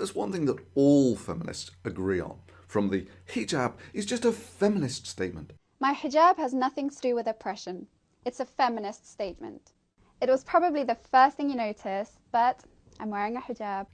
there's one thing that all feminists agree on, from the hijab is just a feminist statement. My hijab has nothing to do with oppression. It's a feminist statement. It was probably the first thing you notice, but I'm wearing a hijab.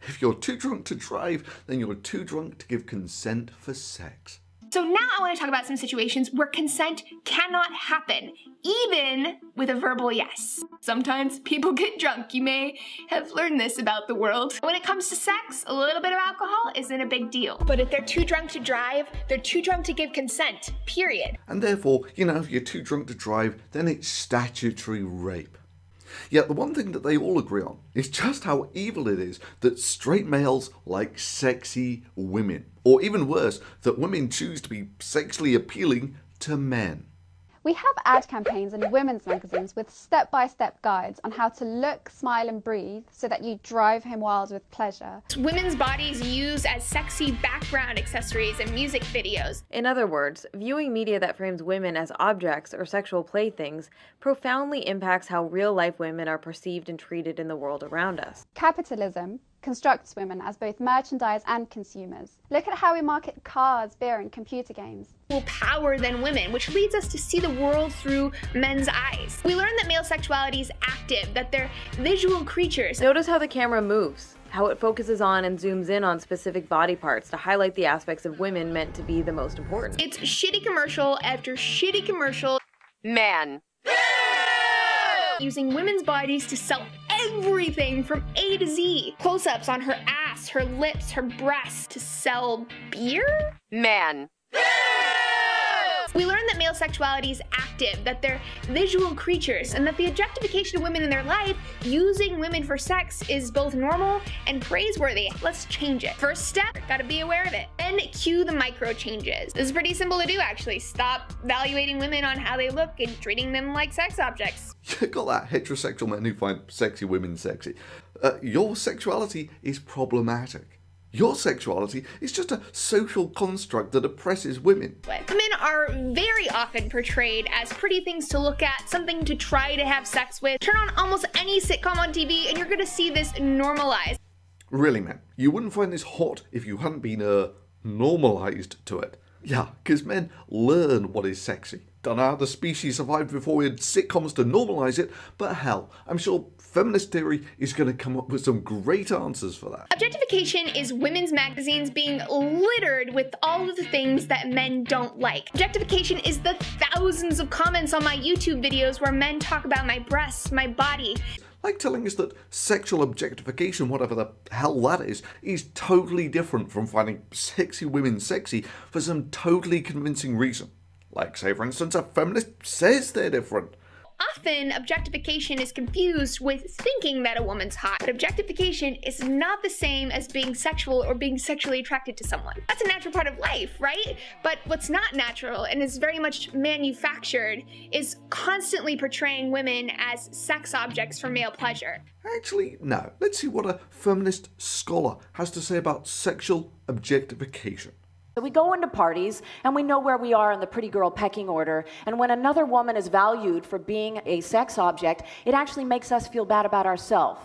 If you're too drunk to drive, then you're too drunk to give consent for sex. So now I want to talk about some situations where consent cannot happen, even with a verbal yes. Sometimes people get drunk. You may have learned this about the world. When it comes to sex, a little bit of alcohol isn't a big deal. But if they're too drunk to drive, they're too drunk to give consent, period. And therefore, if you're too drunk to drive, then it's statutory rape. Yet the one thing that they all agree on is just how evil it is that straight males like sexy women. Or even worse, that women choose to be sexually appealing to men. We have ad campaigns in women's magazines with step-by-step guides on how to look, smile and breathe so that you drive him wild with pleasure. Women's bodies used as sexy background accessories in music videos. In other words, viewing media that frames women as objects or sexual playthings profoundly impacts how real-life women are perceived and treated in the world around us. Capitalism constructs women as both merchandise and consumers. Look at how we market cars, beer and computer games. More power than women, which leads us to see the world through men's eyes. We learn that male sexuality is active, that they're visual creatures. Notice how the camera moves, how it focuses on and zooms in on specific body parts to highlight the aspects of women meant to be the most important. It's shitty commercial after shitty commercial. Man. Using women's bodies to sell everything from A to Z. Close-ups on her ass, her lips, her breasts to sell beer? Man. We learn that male sexuality is active, that they're visual creatures, and that the objectification of women in their life, using women for sex, is both normal and praiseworthy. Let's change it. First step, gotta be aware of it. Then cue the micro changes. This is pretty simple to do, actually. Stop evaluating women on how they look and treating them like sex objects. You got that heterosexual men who find sexy women sexy. Your sexuality is problematic. Your sexuality is just a social construct that oppresses women. Women are very often portrayed as pretty things to look at, something to try to have sex with. Turn on almost any sitcom on TV and you're gonna see this normalized. Really, man, you wouldn't find this hot if you hadn't been normalized to it. Yeah, because men learn what is sexy. Don't know how the species survived before we had sitcoms to normalize it, but hell, I'm sure feminist theory is going to come up with some great answers for that. Objectification is women's magazines being littered with all of the things that men don't like. Objectification is the thousands of comments on my YouTube videos where men talk about my breasts, my body. Like telling us that sexual objectification, whatever the hell that is totally different from finding sexy women sexy for some totally convincing reason. Like, say, for instance, a feminist says they're different. Often, objectification is confused with thinking that a woman's hot. But objectification is not the same as being sexual or being sexually attracted to someone. That's a natural part of life, right? But what's not natural and is very much manufactured is constantly portraying women as sex objects for male pleasure. Actually, no. Let's see what a feminist scholar has to say about sexual objectification. So we go into parties and we know where we are in the pretty girl pecking order, and when another woman is valued for being a sex object, it actually makes us feel bad about ourselves.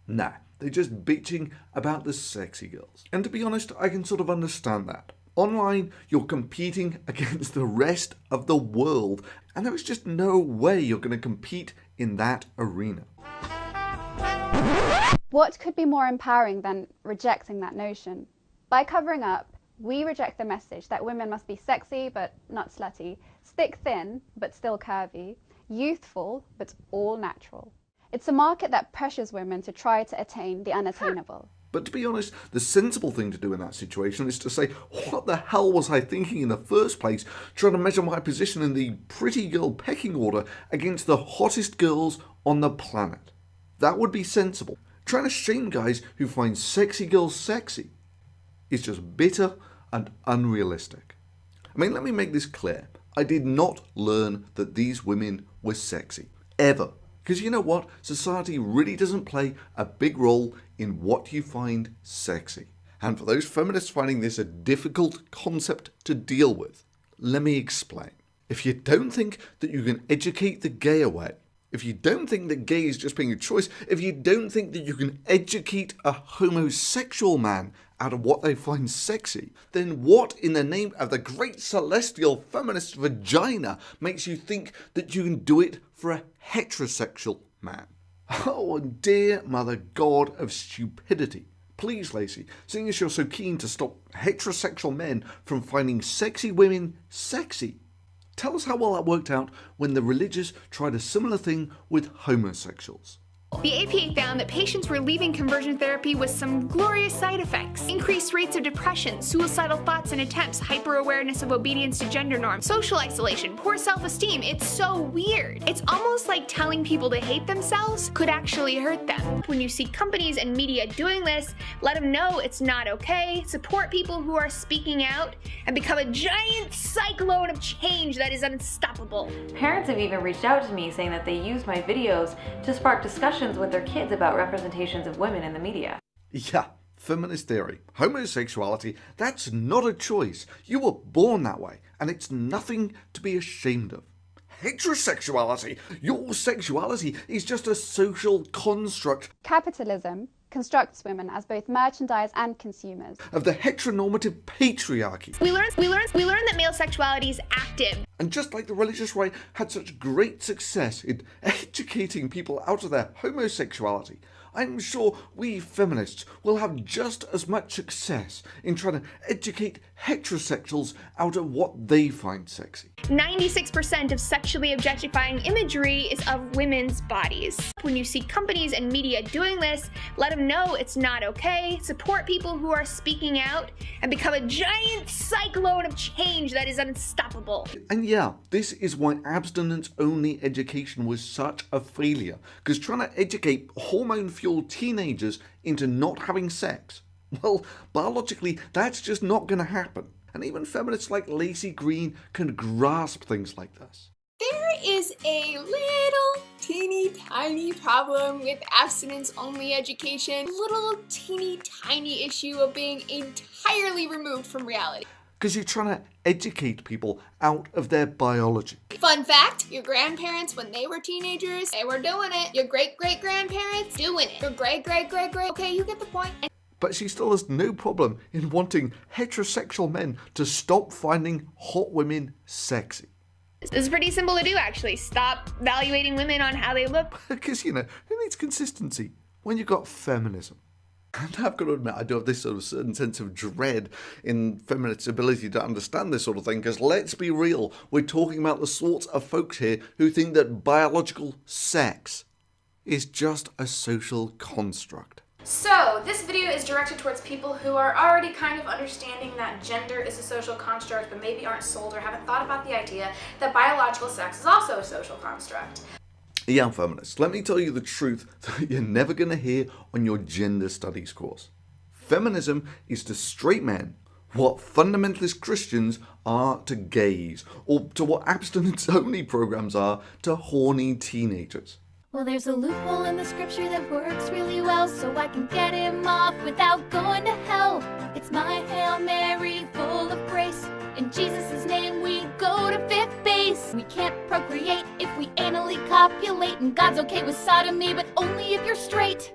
Nah, they're just bitching about the sexy girls. And to be honest, I can sort of understand that. Online, you're competing against the rest of the world, and there is just no way you're going to compete in that arena. What could be more empowering than rejecting that notion? By covering up, we reject the message that women must be sexy but not slutty, stick thin but still curvy, youthful but all natural. It's a market that pressures women to try to attain the unattainable. But to be honest, the sensible thing to do in that situation is to say, what the hell was I thinking in the first place, trying to measure my position in the pretty girl pecking order against the hottest girls on the planet? That would be sensible. Trying to shame guys who find sexy girls sexy is just bitter and unrealistic. I mean, let me make this clear. I did not learn that these women were sexy, ever. Because you know what? Society really doesn't play a big role in what you find sexy. And for those feminists finding this a difficult concept to deal with, let me explain. If you don't think that you can educate the gay away, if you don't think that gay is just being a choice, if you don't think that you can educate a homosexual man out of what they find sexy, then what in the name of the great celestial feminist vagina makes you think that you can do it for a heterosexual man? Oh, and dear mother god of stupidity. Please, Lacey, seeing as you're so keen to stop heterosexual men from finding sexy women sexy, tell us how well that worked out when the religious tried a similar thing with homosexuals. The APA found that patients were leaving conversion therapy with some glorious side effects. Increased rates of depression, suicidal thoughts and attempts, hyper-awareness of obedience to gender norms, social isolation, poor self-esteem. It's so weird. It's almost like telling people to hate themselves could actually hurt them. When you see companies and media doing this, let them know it's not okay, support people who are speaking out, and become a giant cyclone of change that is unstoppable. Parents have even reached out to me saying that they used my videos to spark discussions with their kids about representations of women in the media. Yeah, feminist theory. Homosexuality, that's not a choice. You were born that way, and it's nothing to be ashamed of. Heterosexuality, your sexuality is just a social construct. Capitalism constructs women as both merchandise and consumers. Of the heteronormative patriarchy. We learned that male sexuality is active. And just like the religious right had such great success in educating people out of their homosexuality, I'm sure we feminists will have just as much success in trying to educate heterosexuals out of what they find sexy. 96% of sexually objectifying imagery is of women's bodies. When you see companies and media doing this, let them know it's not okay, support people who are speaking out, and become a giant cyclone of change that is unstoppable. And yeah, this is why abstinence-only education was such a failure, because trying to educate hormone-fueled teenagers into not having sex, well, biologically, that's just not going to happen. And even feminists like Lacey Green can grasp things like this. There is a little teeny tiny problem with abstinence-only education. Little teeny tiny issue of being entirely removed from reality. Because you're trying to educate people out of their biology. Fun fact, your grandparents, when they were teenagers, they were doing it. Your great-great-grandparents, doing it. Your great-great-great-great, okay, you get the point. But she still has no problem in wanting heterosexual men to stop finding hot women sexy. This is pretty simple to do, actually. Stop evaluating women on how they look. Because, you know, who needs consistency when you've got feminism? And I've got to admit, I do have this sort of certain sense of dread in feminists' ability to understand this sort of thing, because let's be real, we're talking about the sorts of folks here who think that biological sex is just a social construct. So, this video is directed towards people who are already kind of understanding that gender is a social construct, but maybe aren't sold or haven't thought about the idea that biological sex is also a social construct. Yeah, feminists, let me tell you the truth that you're never going to hear on your gender studies course. Feminism is to straight men what fundamentalist Christians are to gays, or to what abstinence-only programs are to horny teenagers. Well, there's a loophole in the scripture that works really well, so I can get him off without going to hell. It's my Hail Mary, full of grace. In Jesus' name we go to fifth base. We can't procreate if we anally copulate, and God's okay with sodomy, but only if you're straight.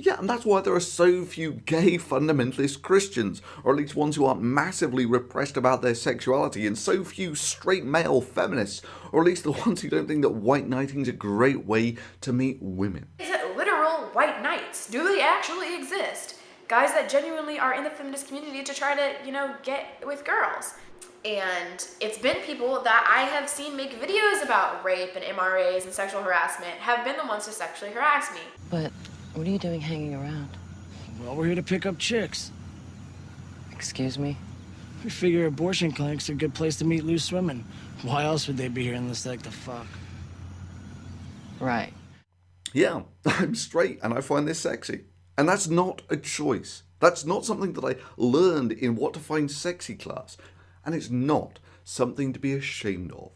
Yeah, and that's why there are so few gay fundamentalist Christians, or at least ones who aren't massively repressed about their sexuality, and so few straight male feminists, or at least the ones who don't think that white knighting's a great way to meet women. Is it literal white knights? Do they actually exist? Guys that genuinely are in the feminist community to try to, get with girls. And it's been people that I have seen make videos about rape and MRAs and sexual harassment have been the ones to sexually harass me. But what are you doing hanging around? Well, we're here to pick up chicks. Excuse me? We figure abortion clinics are a good place to meet loose women. Why else would they be here unless they like to fuck? Right. Yeah, I'm straight and I find this sexy. And that's not a choice. That's not something that I learned in What to Find Sexy class. And it's not something to be ashamed of.